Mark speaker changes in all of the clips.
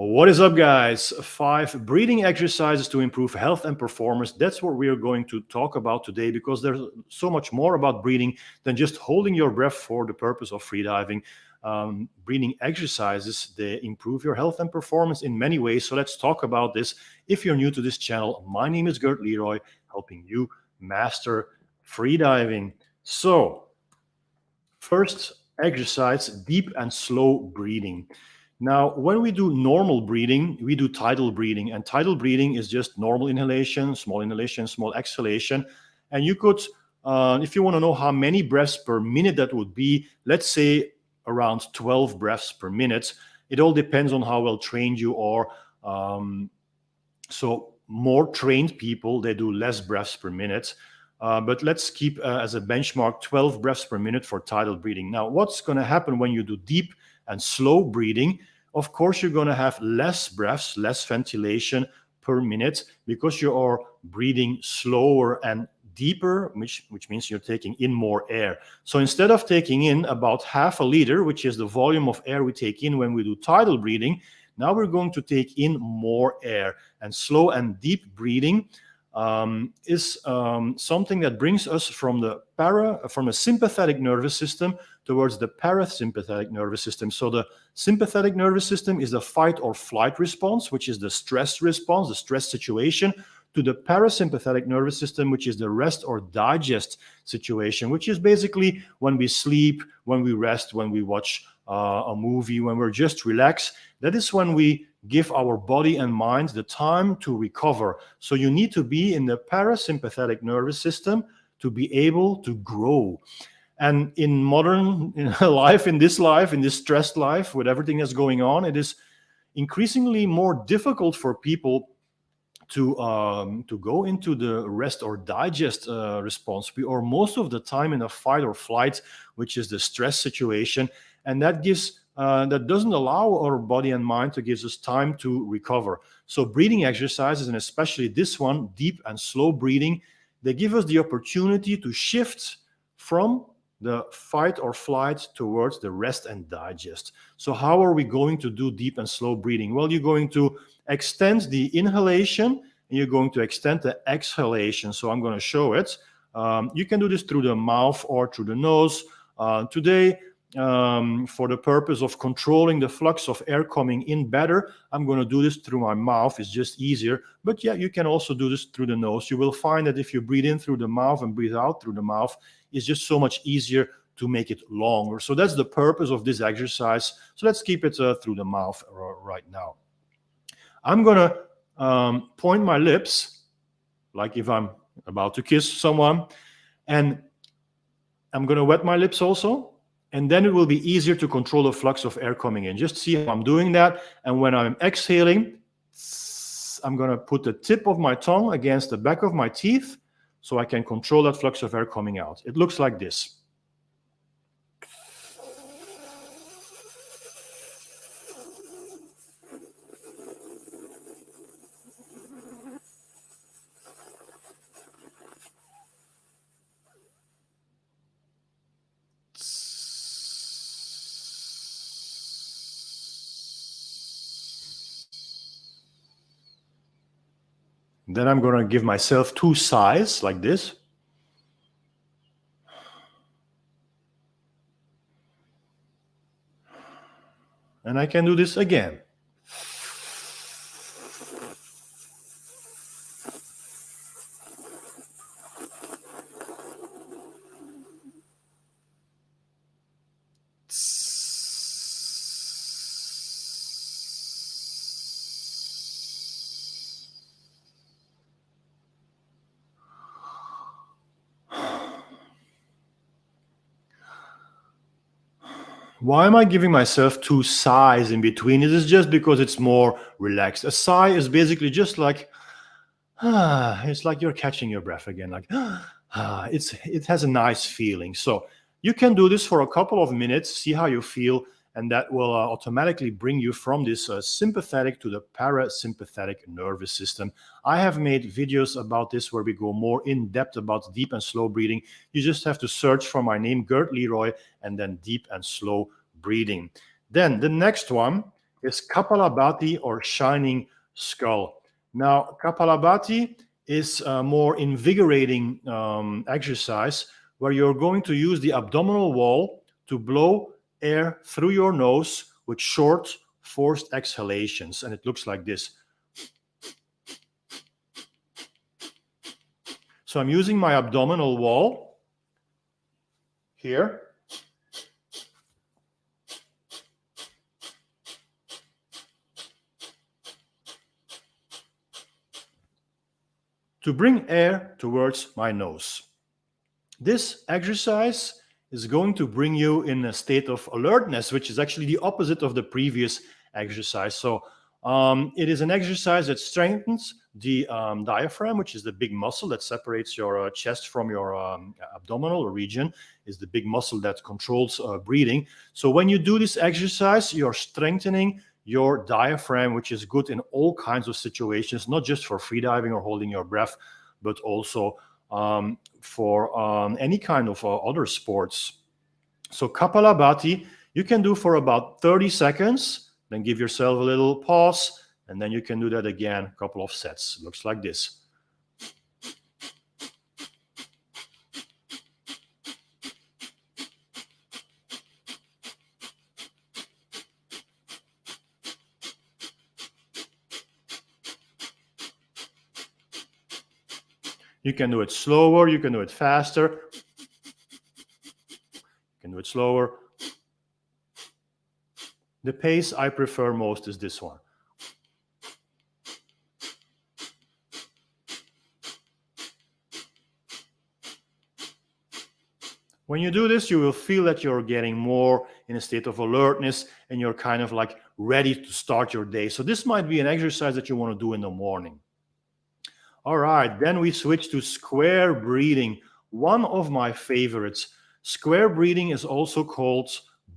Speaker 1: What is up, guys? 5 breathing exercises to improve health and performance. That's what we are going to talk about today, because there's so much more about breathing than just holding your breath for the purpose of freediving. Breathing exercises, they improve your health and performance in many ways. So let's talk about this. If you're new to this channel, my name is Gert Leroy, helping you master freediving. So first exercise, deep and slow breathing. Now, when we do normal breathing, we do tidal breathing, and tidal breathing is just normal inhalation, small exhalation. And you could, if you want to know how many breaths per minute that would be, let's say around 12 breaths per minute. It all depends on how well trained you are. So more trained people, they do less breaths per minute. But let's keep as a benchmark 12 breaths per minute for tidal breathing. Now, what's going to happen when you do deep and slow breathing? Of course, you're going to have less breaths, less ventilation per minute, because you are breathing slower and deeper, which means you're taking in more air. So instead of taking in about half a liter, which is the volume of air we take in when we do tidal breathing, now we're going to take in more air. And slow and deep breathing is something that brings us from the sympathetic nervous system towards the parasympathetic nervous system. So the sympathetic nervous system is the fight or flight response, which is the stress response, the stress situation, to the parasympathetic nervous system, which is the rest or digest situation, which is basically when we sleep, when we rest, when we watch a movie, when we're just relaxed. That is when we give our body and mind the time to recover. So you need to be in the parasympathetic nervous system to be able to grow. And in modern life, in this stressed life, with everything that's going on, it is increasingly more difficult for people to go into the rest or digest response. We are most of the time in a fight or flight, which is the stress situation, and that doesn't allow our body and mind to give us time to recover. So breathing exercises, and especially this one, deep and slow breathing, they give us the opportunity to shift from the fight or flight towards the rest and digest. So how are we going to do deep and slow breathing? Well, you're going to extend the inhalation and you're going to extend the exhalation. So I'm going to show it. You can do this through the mouth or through the nose. Today, for the purpose of controlling the flux of air coming in better, I'm going to do this through my mouth. It's just easier. But yeah, you can also do this through the nose. You will find that if you breathe in through the mouth and breathe out through the mouth, it's just so much easier to make it longer. So that's the purpose of this exercise. So let's keep it through the mouth right now. I'm going to point my lips, like if I'm about to kiss someone, and I'm going to wet my lips also. And then it will be easier to control the flux of air coming in. Just see how I'm doing that. And when I'm exhaling, I'm going to put the tip of my tongue against the back of my teeth so I can control that flux of air coming out. It looks like this. Then I'm going to give myself 2 sighs like this. And I can do this again. Why am I giving myself 2 sighs in between? It is just because it's more relaxed. A sigh is basically just like, it's like you're catching your breath again, like, it has a nice feeling. So you can do this for a couple of minutes, see how you feel, and that will automatically bring you from this sympathetic to the parasympathetic nervous system. I have made videos about this where we go more in depth about deep and slow breathing. You just have to search for my name, Gert Leroy, and then deep and slow breathing. Then the next one is kapalabhati, or shining skull. Now, kapalabhati is a more invigorating exercise where you're going to use the abdominal wall to blow air through your nose with short, forced exhalations. And it looks like this. So I'm using my abdominal wall here. To bring air towards my nose. This exercise is going to bring you in a state of alertness, which is actually the opposite of the previous exercise. So it is an exercise that strengthens the diaphragm, which is the big muscle that separates your chest from your abdominal region, is the big muscle that controls breathing. So when you do this exercise, you're strengthening your diaphragm, which is good in all kinds of situations, not just for freediving or holding your breath, but also for any kind of other sports. So kapalabhati, you can do for about 30 seconds, then give yourself a little pause, and then you can do that again, a couple of sets. Looks like this. You can do it slower, you can do it faster. You can do it slower. The pace I prefer most is this one. When you do this, you will feel that you're getting more in a state of alertness and you're kind of like ready to start your day. So this might be an exercise that you want to do in the morning. All right, then we switch to square breathing, one of my favorites. Square breathing is also called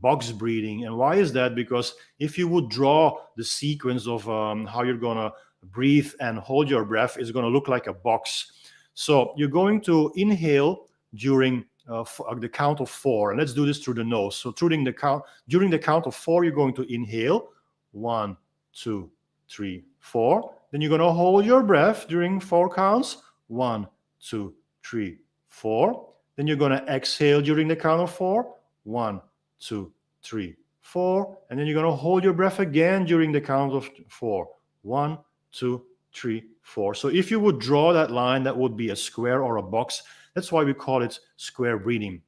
Speaker 1: box breathing. And why is that? Because if you would draw the sequence of how you're going to breathe and hold your breath, it's going to look like a box. So you're going to inhale during the count of 4. And let's do this through the nose. So during the count of 4, you're going to inhale. 1, 2, 3, 4. Then you're going to hold your breath during 4 counts. 1, 2, 3, 4. Then you're going to exhale during the count of 4. 1, 2, 3, 4. And then you're going to hold your breath again during the count of 4. 1, 2, 3, 4. So if you would draw that line, that would be a square or a box. That's why we call it square breathing.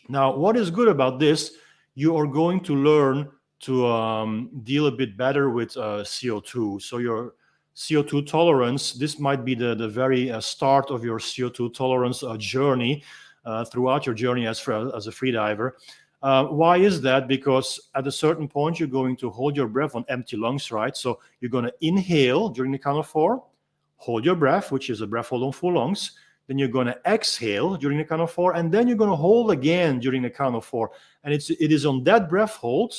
Speaker 1: Now, what is good about this? You are going to learn to deal a bit better with CO2. So your CO2 tolerance, this might be the very start of your CO2 tolerance journey throughout your journey as a freediver. Why is that? Because at a certain point, you're going to hold your breath on empty lungs, right? So you're going to inhale during the count of 4, hold your breath, which is a breath hold on full lungs. Then you're going to exhale during the count of 4, and then you're going to hold again during the count of 4. And it is on that breath hold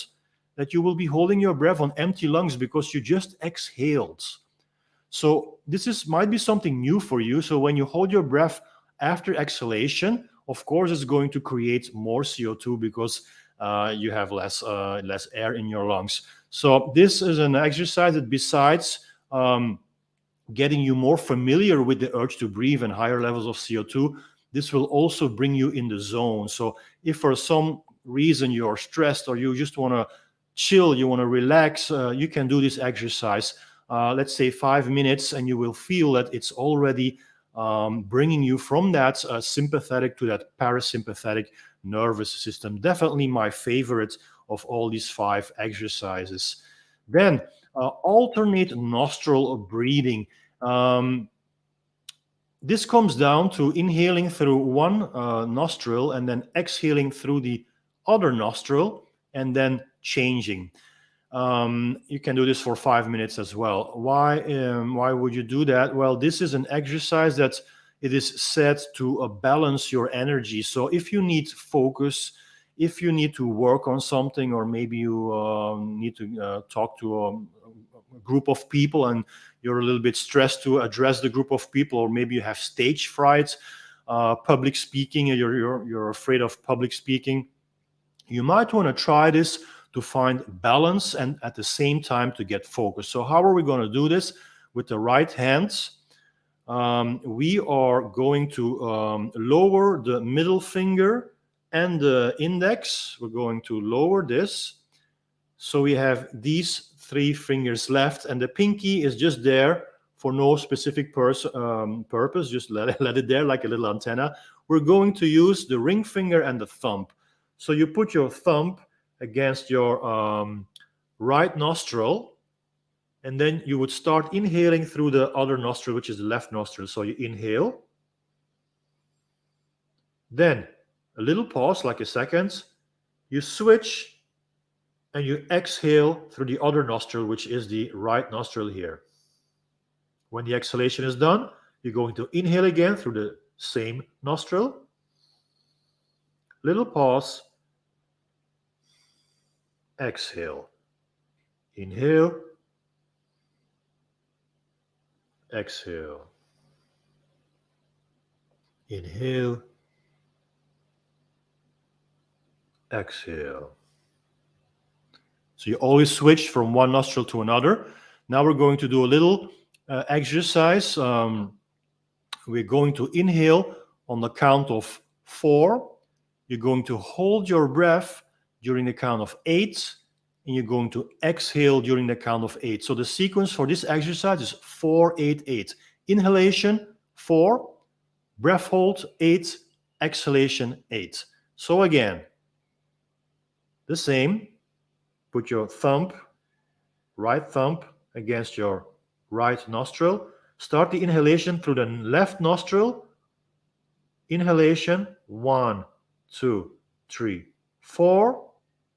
Speaker 1: that you will be holding your breath on empty lungs because you just exhaled. So this might be something new for you. So when you hold your breath after exhalation, of course, it's going to create more CO2 because you have less air in your lungs. So this is an exercise that, besides getting you more familiar with the urge to breathe and higher levels of CO2, this will also bring you in the zone. So if for some reason you're stressed or you just want to chill, you want to relax, you can do this exercise. Let's say 5 minutes, and you will feel that it's already bringing you from that sympathetic to that parasympathetic nervous system. Definitely my favorite of all these 5 exercises. Then alternate nostril breathing. This comes down to inhaling through one nostril and then exhaling through the other nostril and then changing. You can do this for 5 minutes as well. Why would you do that? Well, this is an exercise that it is set to balance your energy. So if you need focus, if you need to work on something, or maybe you need to talk to a group of people and you're a little bit stressed to address the group of people, or maybe you have stage fright, public speaking, and you're afraid of public speaking, you might want to try this to find balance and at the same time to get focused. So how are we going to do this? With the right hands, we are going to lower the middle finger and the index. We're going to lower this. So we have these 3 fingers left, and the pinky is just there for no specific purpose. Just let it there like a little antenna. We're going to use the ring finger and the thumb. So you put your thumb against your right nostril, and then you would start inhaling through the other nostril, which is the left nostril. So you inhale. Then a little pause, like a second. You switch and you exhale through the other nostril, which is the right nostril here. When the exhalation is done, you're going to inhale again through the same nostril. Little pause. Exhale. Inhale. Exhale. Inhale. Exhale. So you always switch from one nostril to another. Now we're going to do a little exercise. We're going to inhale on the count of 4. You're going to hold your breath during the count of 8. And you're going to exhale during the count of 8. So the sequence for this exercise is 4, 8, 8. Inhalation, 4. Breath hold, 8. Exhalation, 8. So again, the same. Put your thumb, right thumb, against your right nostril. Start the inhalation through the left nostril. Inhalation, 1, 2, 3, 4.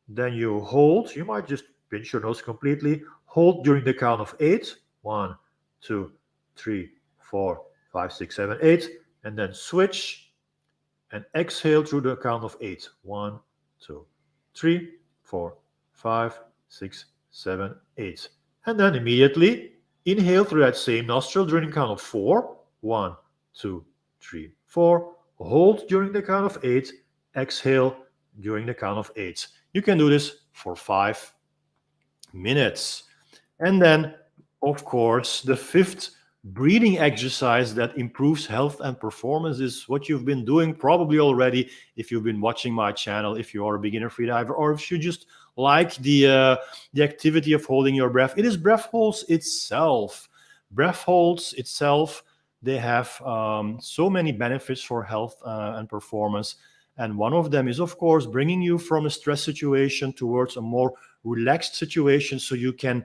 Speaker 1: Then you hold. You might just pinch your nose completely. Hold during the count of 8. 1, 2, 3, 4, 5, 6, 7, 8. And then switch and exhale through the count of 8. 1, 2, 3, 4, 5, 6, 7, 8. And then immediately inhale through that same nostril during the count of 4. 1, 2, 3, 4. Hold during the count of 8. Exhale during the count of 8. You can do this for 5 minutes. And then, of course, the 5th breathing exercise that improves health and performance is what you've been doing probably already if you've been watching my channel, if you are a beginner freediver, or if you just like the activity of holding your breath. It is breath holds itself. Breath holds itself, they have so many benefits for health and performance. And one of them is, of course, bringing you from a stress situation towards a more relaxed situation so you can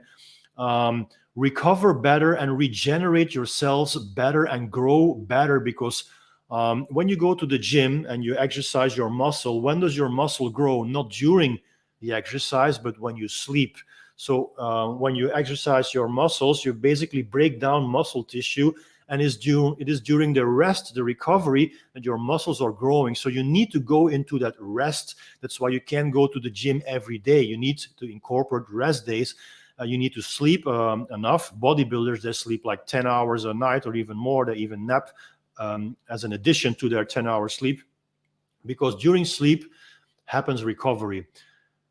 Speaker 1: recover better and regenerate your cells better and grow better. Because when you go to the gym and you exercise your muscle, when does your muscle grow? Not during the exercise, but when you sleep. So when you exercise your muscles, you basically break down muscle tissue, and it is during the rest, the recovery, that your muscles are growing. So you need to go into that rest. That's why you can't go to the gym every day. You need to incorporate rest days. You need to sleep enough. Bodybuilders, they sleep like 10 hours a night or even more. They even nap as an addition to their 10-hour sleep, because during sleep happens recovery.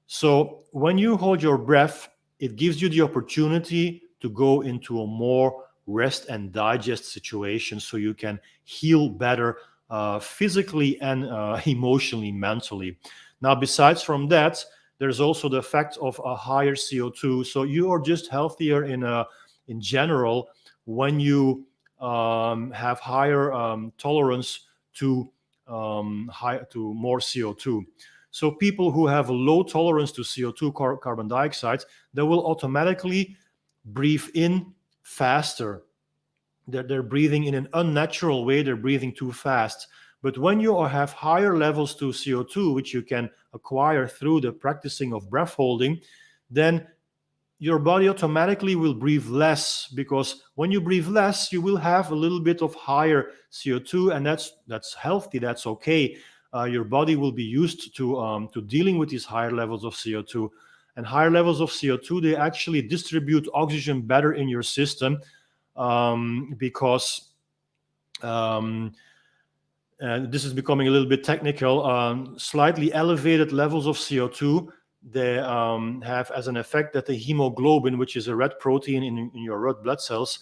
Speaker 1: So when you hold your breath, it gives you the opportunity to go into a more rest and digest situation so you can heal better physically and emotionally, mentally. Now, besides from that, there's also the effect of a higher CO2. So you are just healthier in general when you have higher tolerance to more CO2. So people who have a low tolerance to CO2, carbon dioxide, they will automatically breathe in faster. They're breathing in an unnatural way. They're breathing too fast. But when you have higher levels to CO2, which you can acquire through the practicing of breath holding, then your body automatically will breathe less, because when you breathe less, you will have a little bit of higher CO2, and that's healthy. That's okay. Your body will be used to dealing with these higher levels of CO2. And higher levels of CO2, they actually distribute oxygen better in your system, because this is becoming a little bit technical. Slightly elevated levels of CO2 they have as an effect that the hemoglobin, which is a red protein in your red blood cells,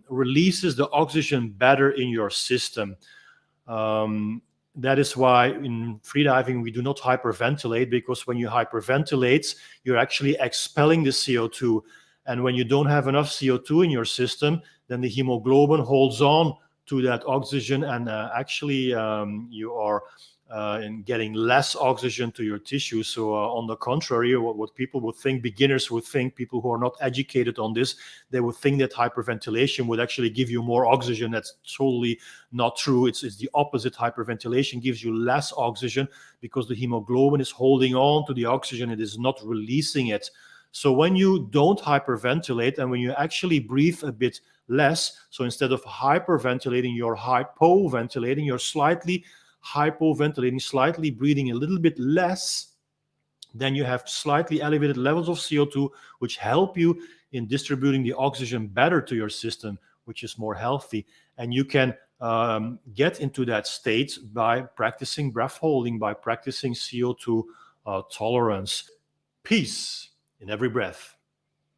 Speaker 1: releases the oxygen better in your system. That is why in freediving we do not hyperventilate, because when you hyperventilate, you're actually expelling the CO2. And when you don't have enough CO2 in your system, then the hemoglobin holds on to that oxygen, and actually you are in getting less oxygen to your tissue. So on the contrary, what people would think, beginners would think, people who are not educated on this, they would think that hyperventilation would actually give you more oxygen. That's totally not true. It's the opposite. Hyperventilation gives you less oxygen because the hemoglobin is holding on to the oxygen. It is not releasing it. So when you don't hyperventilate, and when you actually breathe a bit less, so instead of hyperventilating, you're hypoventilating, you're slightly hypoventilating, slightly breathing a little bit less, then you have slightly elevated levels of CO2, which help you in distributing the oxygen better to your system, which is more healthy. And you can get into that state by practicing breath holding, by practicing CO2 tolerance. Peace in every breath.